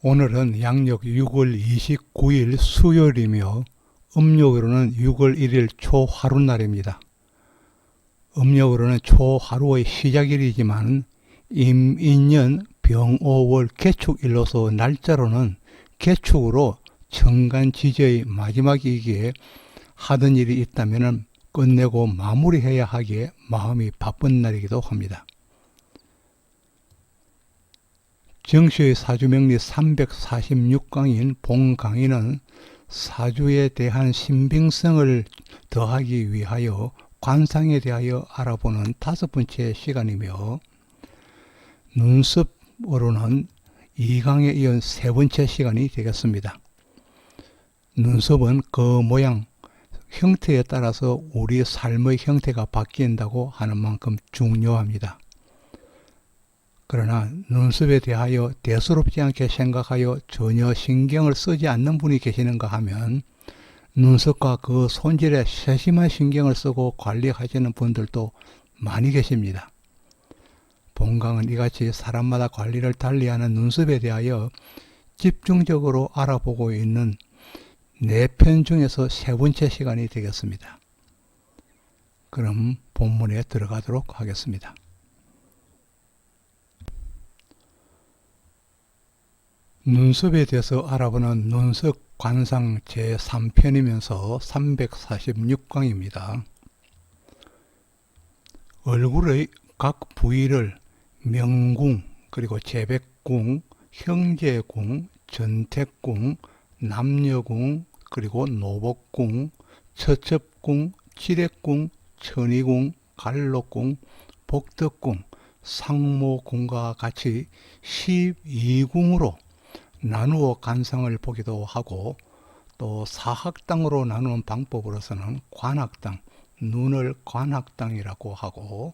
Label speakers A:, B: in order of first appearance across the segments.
A: 오늘은 양력 6월 29일 수요일이며 음력으로는 6월 1일 초하루날입니다. 음력으로는 초하루의 시작일이지만 임인년 병오월 개축일로서 날짜로는 개축으로 천간지지의 마지막이기에 하던 일이 있다면 끝내고 마무리해야 하기에 마음이 바쁜 날이기도 합니다. 정시의 사주명리 346강인 본강의는 사주에 대한 신빙성을 더하기 위하여 관상에 대하여 알아보는 5번째 시간이며, 눈썹으로는 2강에 이은 3번째 시간이 되겠습니다. 눈썹은 그 모양, 형태에 따라서 우리 삶의 형태가 바뀐다고 하는 만큼 중요합니다. 그러나 눈썹에 대하여 대수롭지 않게 생각하여 전혀 신경을 쓰지 않는 분이 계시는가 하면 눈썹과 그 손질에 세심한 신경을 쓰고 관리하시는 분들도 많이 계십니다. 본강은 이같이 사람마다 관리를 달리하는 눈썹에 대하여 집중적으로 알아보고 있는 4편 중에서 3번째 시간이 되겠습니다. 그럼 본문에 들어가도록 하겠습니다. 눈썹에 대해서 알아보는 눈썹 관상 제3편이면서 346강입니다. 얼굴의 각 부위를 명궁, 그리고 재백궁, 형제궁, 전택궁, 남녀궁, 그리고 노복궁, 처첩궁, 지rek궁, 천의궁, 갈록궁, 복덕궁, 상모궁과 같이 12궁으로 나누어 관상을 보기도 하고, 또 사학당으로 나누는 방법으로서는 관학당, 눈을 관학당이라고 하고,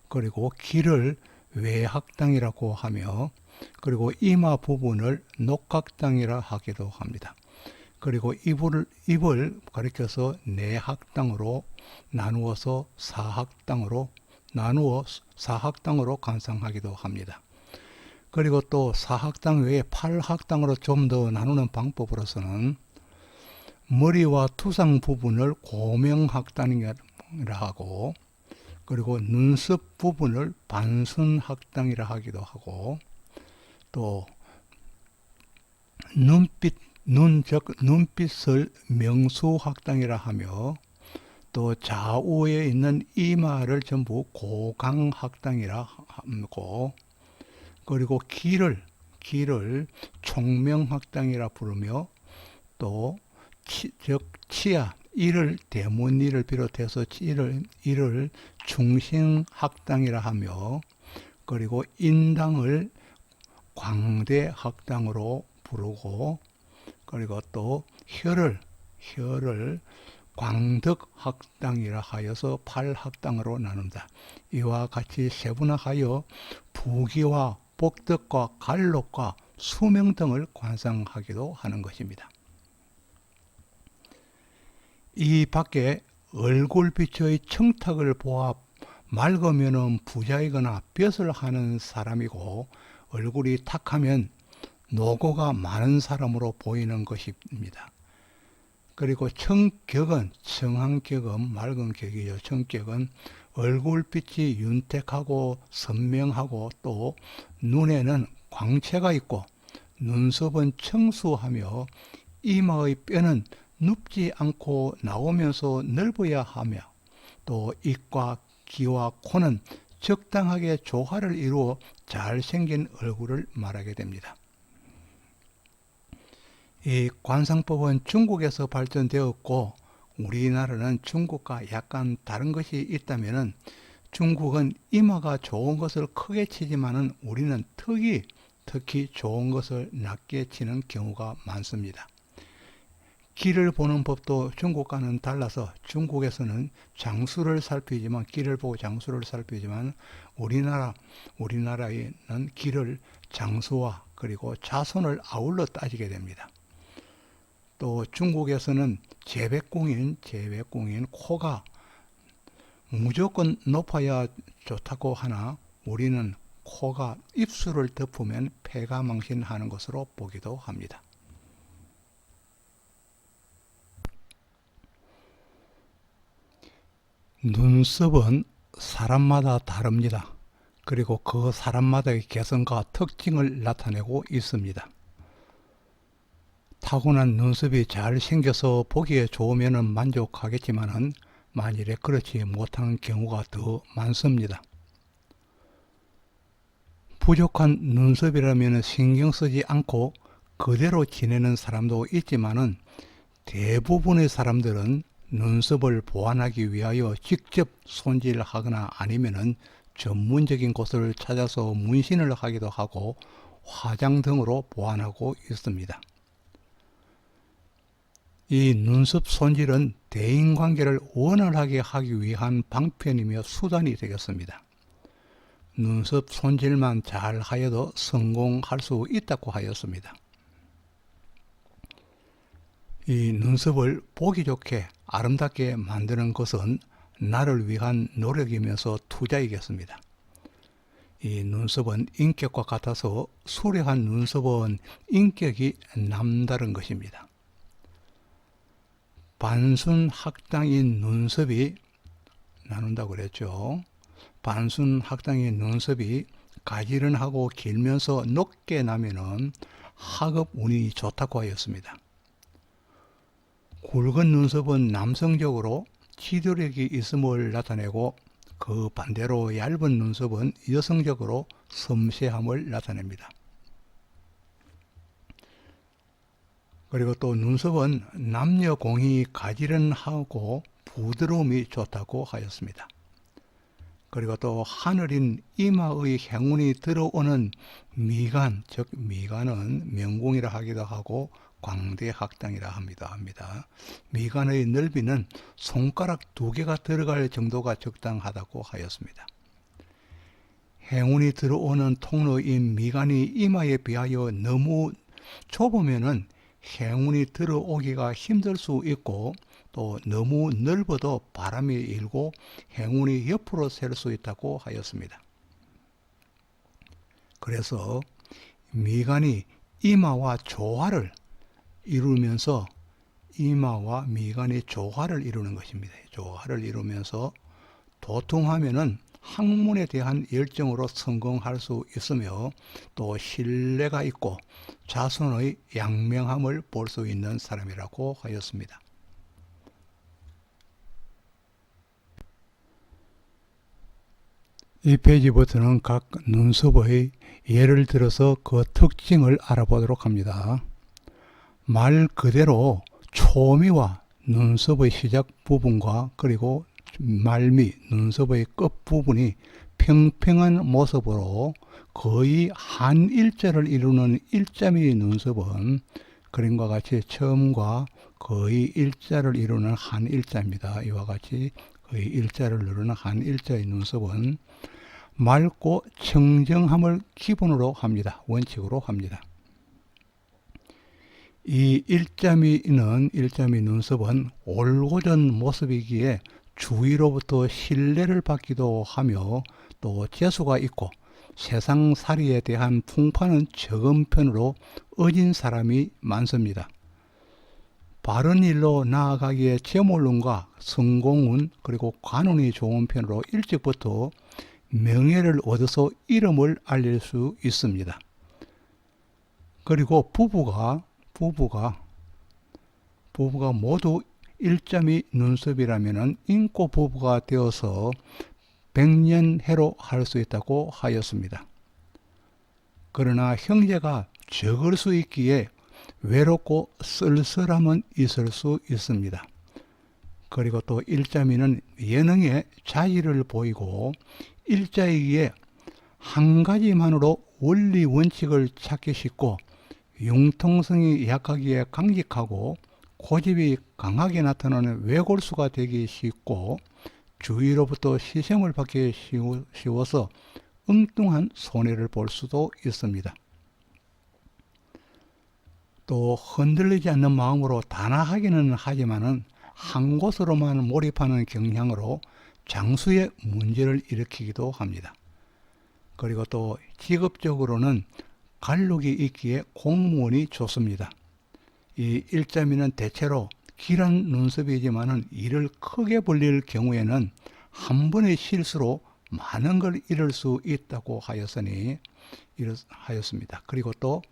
A: 그리고 귀를 외학당이라고 하며, 그리고 이마 부분을 녹각당이라 하기도 합니다. 그리고 입을 가리켜서 내학당으로 나누어서 사학당으로 관상하기도 합니다. 그리고 또 사학당 외에 8학당으로 좀 더 나누는 방법으로서는 머리와 투상 부분을 고명학당이라 하고, 그리고 눈썹 부분을 반순학당이라 하기도 하고, 또 눈빛을 명수학당이라 하며, 또 좌우에 있는 이마를 전부 고강학당이라 하고, 그리고 귀를 총명학당이라 부르며, 또 치아, 이를 대문이를 비롯해서 이를 중심학당이라 하며, 그리고 인당을 광대학당으로 부르고, 그리고 또 혀를 광덕학당이라 하여서 8학당으로 나눈다. 이와 같이 세분화하여 부기와 복덕과 갈록과 수명 등을 관상하기도 하는 것입니다. 이 밖에 얼굴빛의 청탁을 보아 맑으면 부자이거나 볕을 하는 사람이고, 얼굴이 탁하면 노고가 많은 사람으로 보이는 것입니다. 그리고 청격은, 청한격은 맑은 격이죠. 청격은 얼굴빛이 윤택하고 선명하고, 또 눈에는 광채가 있고, 눈썹은 청수하며, 이마의 뼈는 눕지 않고 나오면서 넓어야 하며, 또 입과 귀와 코는 적당하게 조화를 이루어 잘생긴 얼굴을 말하게 됩니다. 이 관상법은 중국에서 발전되었고, 우리나라는 중국과 약간 다른 것이 있다면, 중국은 이마가 좋은 것을 크게 치지만은 우리는 특히 좋은 것을 낮게 치는 경우가 많습니다. 귀를 보는 법도 중국과는 달라서 중국에서는 장수를 살피지만, 귀를 보고 장수를 살피지만, 우리나라에는 귀를 장수와 그리고 자손을 아울러 따지게 됩니다. 또 중국에서는 재백궁인 코가 무조건 높아야 좋다고 하나, 우리는 코가 입술을 덮으면 폐가 망신하는 것으로 보기도 합니다. 눈썹은 사람마다 다릅니다. 그리고 그 사람마다의 개성과 특징을 나타내고 있습니다. 타고난 눈썹이 잘 생겨서 보기에 좋으면 만족하겠지만 만일에 그렇지 못하는 경우가 더 많습니다. 부족한 눈썹이라면 신경 쓰지 않고 그대로 지내는 사람도 있지만 대부분의 사람들은 눈썹을 보완하기 위하여 직접 손질하거나 아니면 전문적인 곳을 찾아서 문신을 하기도 하고 화장 등으로 보완하고 있습니다. 이 눈썹 손질은 대인관계를 원활하게 하기 위한 방편이며 수단이 되겠습니다. 눈썹 손질만 잘 하여도 성공할 수 있다고 하였습니다. 이 눈썹을 보기 좋게 아름답게 만드는 것은 나를 위한 노력이면서 투자이겠습니다. 이 눈썹은 인격과 같아서 수려한 눈썹은 인격이 남다른 것입니다. 반순학당인 눈썹이 나눈다고 그랬죠. 반순학당인 눈썹이 가지런하고 길면서 높게 나면은 학업 운이 좋다고 하였습니다. 굵은 눈썹은 남성적으로 치료력이 있음을 나타내고 그 반대로 얇은 눈썹은 여성적으로 섬세함을 나타냅니다. 그리고 또 눈썹은 남녀 공히 가지런하고 부드러움이 좋다고 하였습니다. 그리고 또 하늘인 이마의 행운이 들어오는 미간, 즉 미간은 명궁이라 하기도 하고 광대학당이라 합니다. 미간의 넓이는 손가락 2개가 들어갈 정도가 적당하다고 하였습니다. 행운이 들어오는 통로인 미간이 이마에 비하여 너무 좁으면은 행운이 들어오기가 힘들 수 있고 또 너무 넓어도 바람이 일고 행운이 옆으로 셀 수 있다고 하였습니다. 그래서 미간이 이마와 조화를 이루면서 이마와 미간이 조화를 이루는 것입니다. 조화를 이루면서 도통하면은 학문에 대한 열정으로 성공할 수 있으며 또 신뢰가 있고 자손의 양명함을 볼 수 있는 사람이라고 하였습니다. 이 페이지부터는 각 눈썹의 예를 들어서 그 특징을 알아보도록 합니다. 말 그대로 초미와 눈썹의 시작 부분과 그리고 말미, 눈썹의 끝부분이 평평한 모습으로 거의 한 일자를 이루는 일자미 눈썹은 그림과 같이 처음과 거의 일자를 이루는 한 일자입니다. 이와 같이 거의 일자를 이루는 한 일자의 눈썹은 맑고 청정함을 기본으로 합니다. 원칙으로 합니다. 이 일자미 눈썹은 올곧은 모습이기에 주위로부터 신뢰를 받기도 하며 또 재수가 있고 세상살이에 대한 풍파는 적은 편으로 어진 사람이 많습니다. 바른 일로 나아가기에 재물운과 성공운 그리고 관운이 좋은 편으로 일찍부터 명예를 얻어서 이름을 알릴 수 있습니다. 그리고 부부가 모두 일자미 눈썹이라면 인꼬 부부가 되어서 백년해로 할 수 있다고 하였습니다. 그러나 형제가 적을 수 있기에 외롭고 쓸쓸함은 있을 수 있습니다. 그리고 또 일자미는 예능에 자질을 보이고 일자이기에 한 가지만으로 원리 원칙을 찾기 쉽고 융통성이 약하기에 강직하고 고집이 강하게 나타나는 외골수가 되기 쉽고 주위로부터 시샘을 받기 쉬워서 엉뚱한 손해를 볼 수도 있습니다. 또 흔들리지 않는 마음으로 단아하기는 하지만은 한 곳으로만 몰입하는 경향으로 장수의 문제를 일으키기도 합니다. 그리고 또 직업적으로는 관록이 있기에 공무원이 좋습니다. 이 일자미는 대체로 길한 눈썹이지만은 일을 크게 벌릴 경우에는 한 번의 실수로 많은 걸 잃을 수 있다고 하였습니다. 그리고 또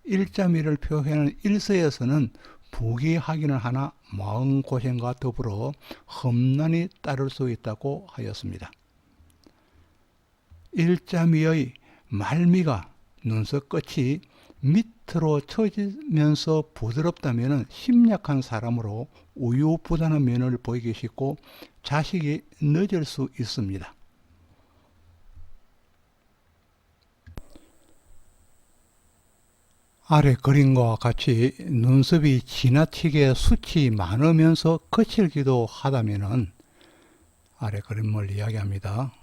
A: 일자미를 표현하는 일서에서는 부귀하기는 하나 마음고생과 더불어 험난이 따를 수 있다고 하였습니다. 일자미의 말미가 눈썹 끝이 밑으로 처지면서 부드럽다면 심약한 사람으로 우유부단한 면을 보이기 쉽고 자식이 늦을 수 있습니다. 아래 그림과 같이 눈썹이 지나치게 숱이 많으면서 거칠기도 하다면 아래 그림을 이야기합니다.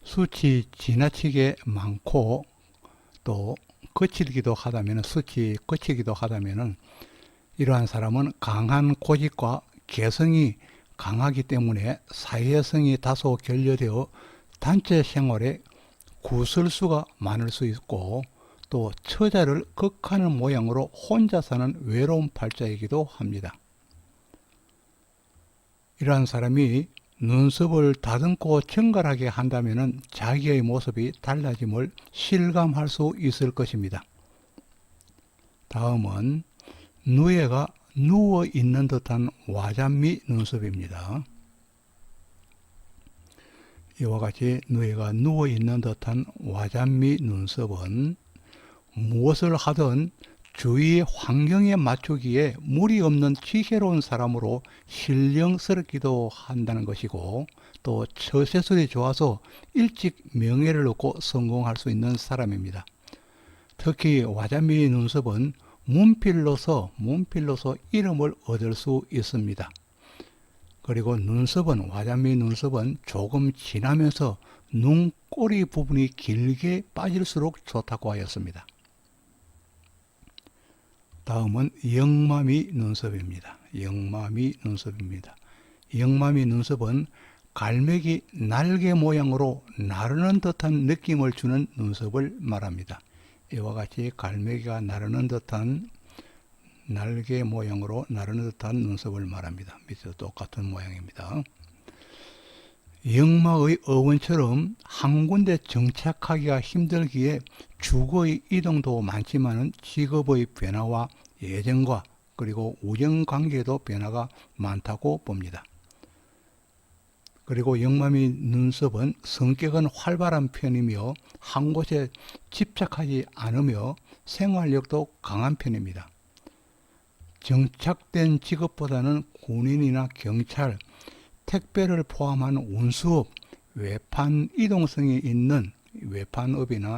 A: 숱이 지나치게 많고 또 거칠기도 하다면 숱이 거치기도 하다면 이러한 사람은 강한 고집과 개성이 강하기 때문에 사회성이 다소 결여되어 단체 생활에 구설수가 많을 수 있고 또 처자를 극하는 모양으로 혼자 사는 외로운 팔자이기도 합니다. 이러한 사람이 눈썹을 다듬고 정갈하게 한다면 자기의 모습이 달라짐을 실감할 수 있을 것입니다. 다음은 누에가 누워 있는 듯한 와잔미 눈썹입니다. 이와 같이 누에가 누워 있는 듯한 와잔미 눈썹은 무엇을 하든 주위 환경에 맞추기에 무리 없는 지혜로운 사람으로 신령스럽기도 한다는 것이고 또 처세술이 좋아서 일찍 명예를 얻고 성공할 수 있는 사람입니다. 특히 와자미 눈썹은 문필로서 이름을 얻을 수 있습니다. 그리고 와자미 눈썹은 조금 지나면서 눈꼬리 부분이 길게 빠질수록 좋다고 하였습니다. 다음은 영마미 눈썹입니다. 영마미 눈썹은 갈매기 날개 모양으로 나르는 듯한 느낌을 주는 눈썹을 말합니다. 이와 같이 갈매기가 나르는 듯한 날개 모양으로 나르는 듯한 눈썹을 말합니다. 밑에도 똑같은 모양입니다. 영마의 어원처럼 한 군데 정착하기가 힘들기에 주거의 이동도 많지만 직업의 변화와 예전과 그리고 우정관계도 변화가 많다고 봅니다. 그리고 영마미 눈썹은 성격은 활발한 편이며 한 곳에 집착하지 않으며 생활력도 강한 편입니다. 정착된 직업보다는 군인이나 경찰, 택배를 포함한 운수업, 외판업이나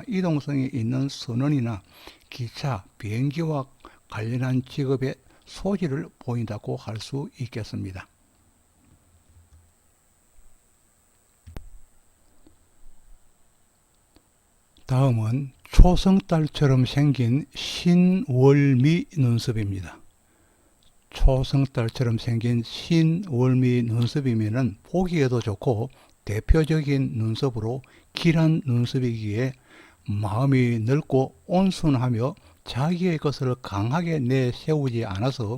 A: 이동성이 있는 선원이나 기차, 비행기와 관련한 직업의 소질을 보인다고 할 수 있겠습니다. 다음은 초승달처럼 생긴 신월미 눈썹입니다. 초승달처럼 생긴 신월미 눈썹이면 보기에도 좋고 대표적인 눈썹으로 길한 눈썹이기에 마음이 넓고 온순하며 자기의 것을 강하게 내세우지 않아서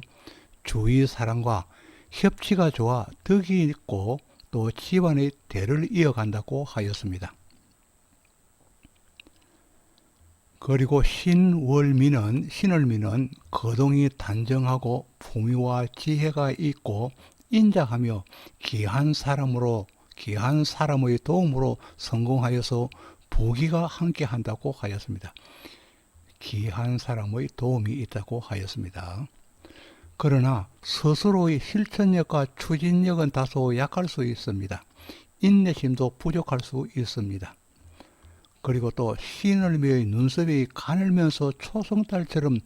A: 주위 사람과 협치가 좋아 덕이 있고 또 집안의 대를 이어간다고 하였습니다. 그리고 신월미는 거동이 단정하고 품위와 지혜가 있고 인자하며 귀한 사람의 도움으로 성공하여서 부귀가 함께 한다고 하였습니다. 귀한 사람의 도움이 있다고 하였습니다. 그러나 스스로의 실천력과 추진력은 다소 약할 수 있습니다. 인내심도 부족할 수 있습니다. 그리고 또 신월미의 눈썹이 가늘면서 초승달처럼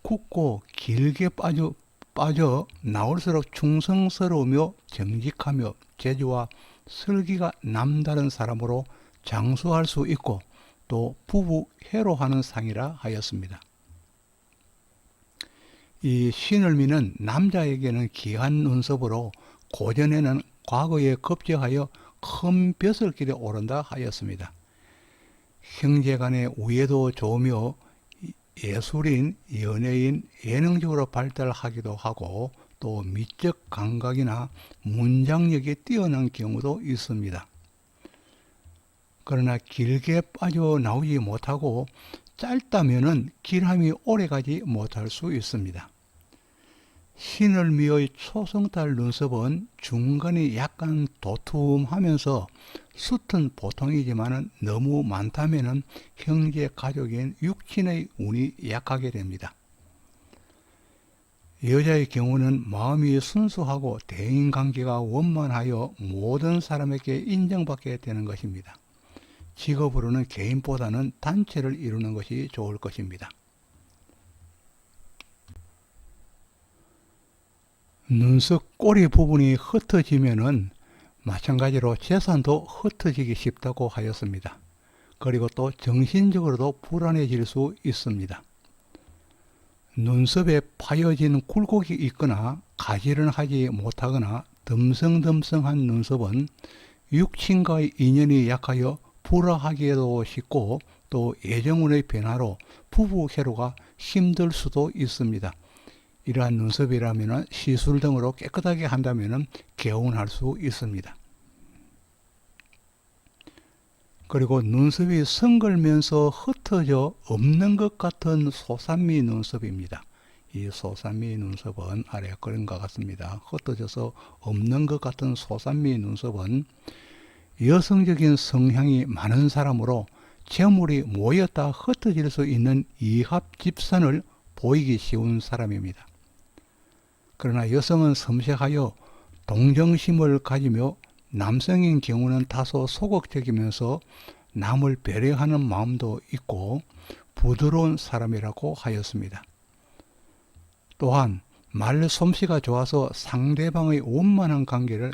A: 굳고 길게 빠져 나올수록 충성스러우며 정직하며 재주와 설기가 남다른 사람으로 장수할 수 있고 또 부부 해로하는 상이라 하였습니다. 이 신월미는 남자에게는 귀한 눈썹으로 고전에는 과거에 급제하여 큰 벼슬길에 오른다 하였습니다. 형제간의 우애도 좋으며 예술인, 연예인, 예능적으로 발달하기도 하고 또 미적 감각이나 문장력이 뛰어난 경우도 있습니다. 그러나 길게 빠져나오지 못하고 짧다면은 길함이 오래가지 못할 수 있습니다. 신을미의 초승달 눈썹은 중간이 약간 도톰하면서 숱은 보통이지만 너무 많다면 형제 가족인 육친의 운이 약하게 됩니다. 여자의 경우는 마음이 순수하고 대인관계가 원만하여 모든 사람에게 인정받게 되는 것입니다. 직업으로는 개인보다는 단체를 이루는 것이 좋을 것입니다. 눈썹 꼬리 부분이 흩어지면은 마찬가지로 재산도 흩어지기 쉽다고 하였습니다. 그리고 또 정신적으로도 불안해질 수 있습니다. 눈썹에 파여진 굴곡이 있거나 가지런하지 못하거나 듬성듬성한 눈썹은 육친과의 인연이 약하여 불화하기도 쉽고 또 애정운의 변화로 부부 회로가 힘들 수도 있습니다. 이러한 눈썹이라면 시술 등으로 깨끗하게 한다면 개운할 수 있습니다. 그리고 눈썹이 성글면서 흩어져 없는 것 같은 소삼미 눈썹입니다. 이 소삼미 눈썹은 아래 그림과 같습니다. 흩어져서 없는 것 같은 소삼미 눈썹은 여성적인 성향이 많은 사람으로 재물이 모였다 흩어질 수 있는 이합집산을 보이기 쉬운 사람입니다. 그러나 여성은 섬세하여 동정심을 가지며 남성인 경우는 다소 소극적이면서 남을 배려하는 마음도 있고 부드러운 사람이라고 하였습니다. 또한 말솜씨가 좋아서 상대방과의 원만한 관계를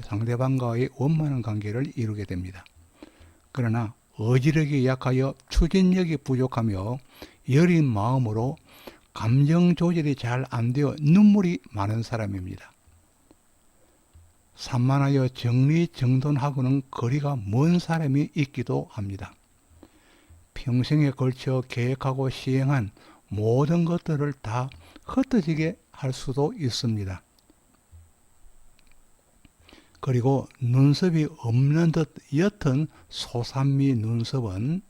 A: 이루게 됩니다. 그러나 어지러기 약하여 추진력이 부족하며 여린 마음으로 감정 조절이 잘 안 되어 눈물이 많은 사람입니다. 산만하여 정리정돈하고는 거리가 먼 사람이 있기도 합니다. 평생에 걸쳐 계획하고 시행한 모든 것들을 다 흩어지게 할 수도 있습니다. 그리고 눈썹이 없는 듯 옅은 소삼미 눈썹은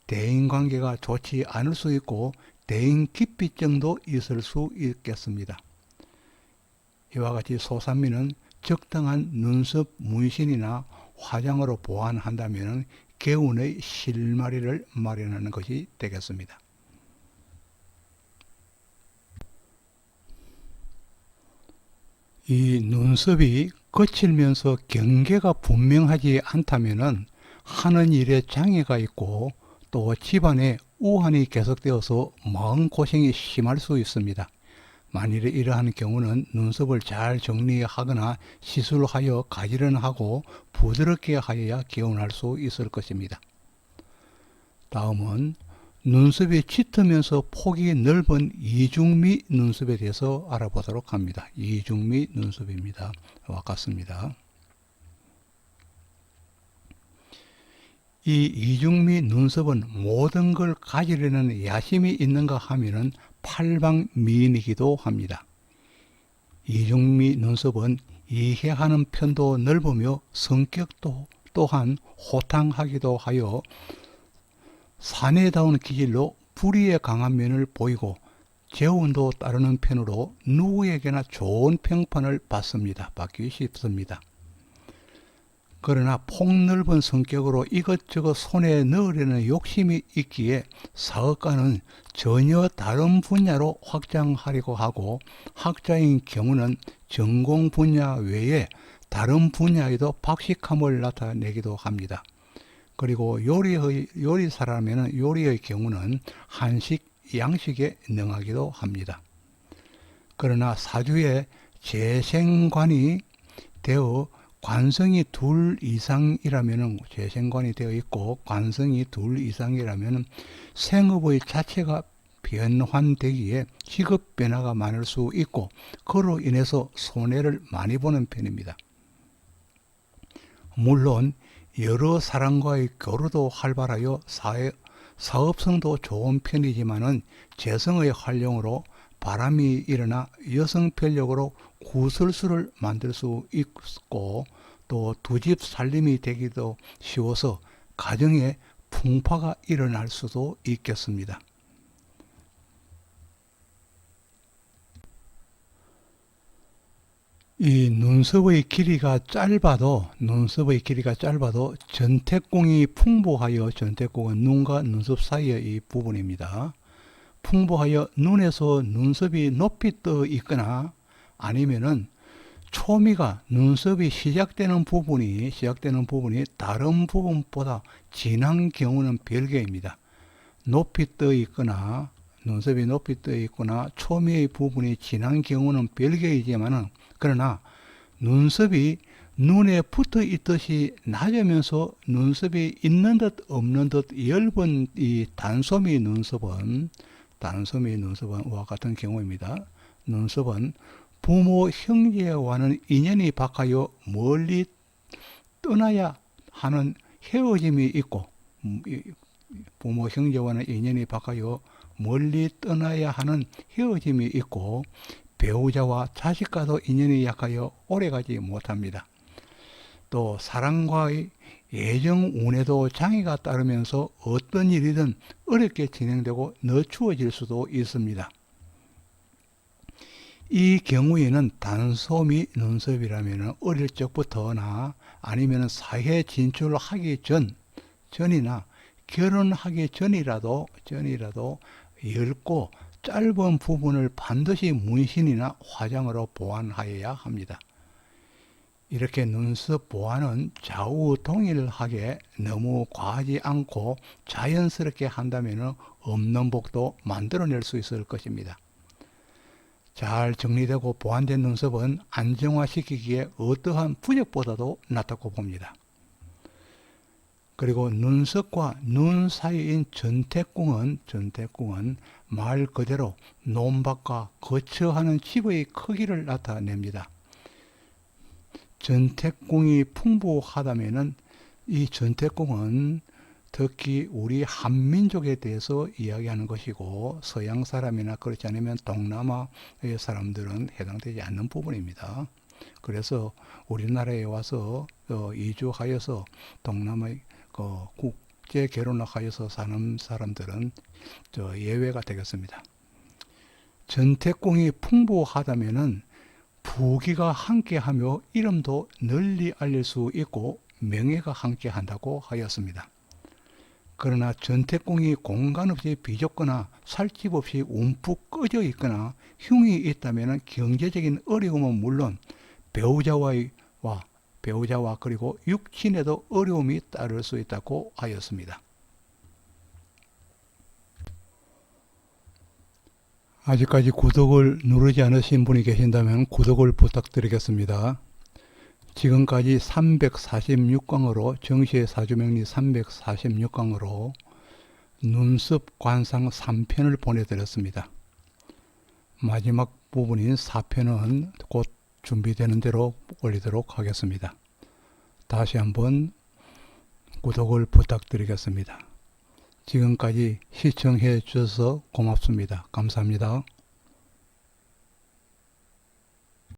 A: 대인관계가 좋지 않을 수 있고 대인기피증도 있을 수 있겠습니다. 이와 같이 소삼미는 적당한 눈썹 문신이나 화장으로 보완한다면 개운의 실마리를 마련하는 것이 되겠습니다. 이 눈썹이 거칠면서 경계가 분명하지 않다면 하는 일에 장애가 있고 또 집안에 우환이 계속되어서 마음고생이 심할 수 있습니다. 만일에 이러한 경우는 눈썹을 잘 정리하거나 시술하여 가지런하고 부드럽게 하여야 개운할 수 있을 것입니다. 다음은 눈썹이 짙으면서 폭이 넓은 이중미 눈썹에 대해서 알아보도록 합니다. 이중미 눈썹입니다. 와 같습니다. 이 이중미 눈썹은 모든 걸 가지려는 야심이 있는가 하면은 팔방미인이기도 합니다. 이중미 눈썹은 이해하는 편도 넓으며 성격도 또한 호탕하기도 하여 사내다운 기질로 불의에 강한 면을 보이고 재운도 따르는 편으로 누구에게나 좋은 평판을 받기 쉽습니다. 그러나 폭넓은 성격으로 이것저것 손에 넣으려는 욕심이 있기에 사업가는 전혀 다른 분야로 확장하려고 하고 학자인 경우는 전공 분야 외에 다른 분야에도 박식함을 나타내기도 합니다. 그리고 요리사라면 요리의 경우는 한식, 양식에 능하기도 합니다. 그러나 사주에 재생관이 되어 관성이 둘 이상이라면 재생관이 되어 있고 관성이 둘 이상이라면 생업의 자체가 변환되기에 직업 변화가 많을 수 있고 그로 인해서 손해를 많이 보는 편입니다. 물론 여러 사람과의 교류도 활발하여 사업성도 좋은 편이지만은 재성의 활용으로 바람이 일어나 여성 편력으로 구설수를 만들 수 있고 또 두 집 살림이 되기도 쉬워서 가정에 풍파가 일어날 수도 있겠습니다. 이 눈썹의 길이가 짧아도 전태궁이 풍부하여, 전태궁은 눈과 눈썹 사이의 이 부분입니다. 풍부하여 눈에서 눈썹이 높이 떠 있거나 아니면은 초미가 눈썹이 시작되는 부분이 다른 부분보다 진한 경우는 별개입니다. 높이 떠 있거나 눈썹이 높이 떠 있거나 초미의 부분이 진한 경우는 별개이지만은 그러나 눈썹이 눈에 붙어 있듯이 낮으면서 눈썹이 있는 듯 없는 듯 엷은 이 단소미 눈썹은 와 같은 경우입니다. 눈썹은 부모 형제와는 인연이 바뀌어 멀리 떠나야 하는 헤어짐이 있고, 부모 형제와는 인연이 바뀌어 멀리 떠나야 하는 헤어짐이 있고, 배우자와 자식과도 인연이 약하여 오래가지 못합니다. 또 사랑과의 예정 운에도 장애가 따르면서 어떤 일이든 어렵게 진행되고 늦추어질 수도 있습니다. 이 경우에는 단소미 눈썹이라면 어릴 적부터나 아니면 사회 진출하기 전이나 결혼하기 전이라도 엷고 짧은 부분을 반드시 문신이나 화장으로 보완하여야 합니다. 이렇게 눈썹 보완은 좌우 동일하게 너무 과하지 않고 자연스럽게 한다면 없는 복도 만들어낼 수 있을 것입니다. 잘 정리되고 보완된 눈썹은 안정화시키기에 어떠한 부적보다도 낫다고 봅니다. 그리고 눈썹과 눈 사이인 전태궁은 말 그대로 논밭과 거처하는 집의 크기를 나타냅니다. 전태궁이 풍부하다면은 이 전태궁은 특히 우리 한민족에 대해서 이야기하는 것이고 서양 사람이나 그렇지 않으면 동남아의 사람들은 해당되지 않는 부분입니다. 그래서 우리나라에 와서 이주하여서 동남아의 국제 결혼을 하여서 사는 사람들은 예외가 되겠습니다. 전태궁이 풍부하다면은 부귀가 함께하며 이름도 널리 알릴 수 있고 명예가 함께한다고 하였습니다. 그러나 전태궁이 공간 없이 비좁거나 살집 없이 움푹 꺼져 있거나 흉이 있다면 경제적인 어려움은 물론 배우자와 그리고 육친에도 어려움이 따를 수 있다고 하였습니다. 아직까지 구독을 누르지 않으신 분이 계신다면 구독을 부탁드리겠습니다. 지금까지 346강으로 정시의 사주명리 346강으로 눈썹 관상 3편을 보내드렸습니다. 마지막 부분인 4편은 곧 준비되는 대로 올리도록 하겠습니다. 다시 한번 구독을 부탁드리겠습니다. 지금까지 시청해 주셔서 고맙습니다. 감사합니다.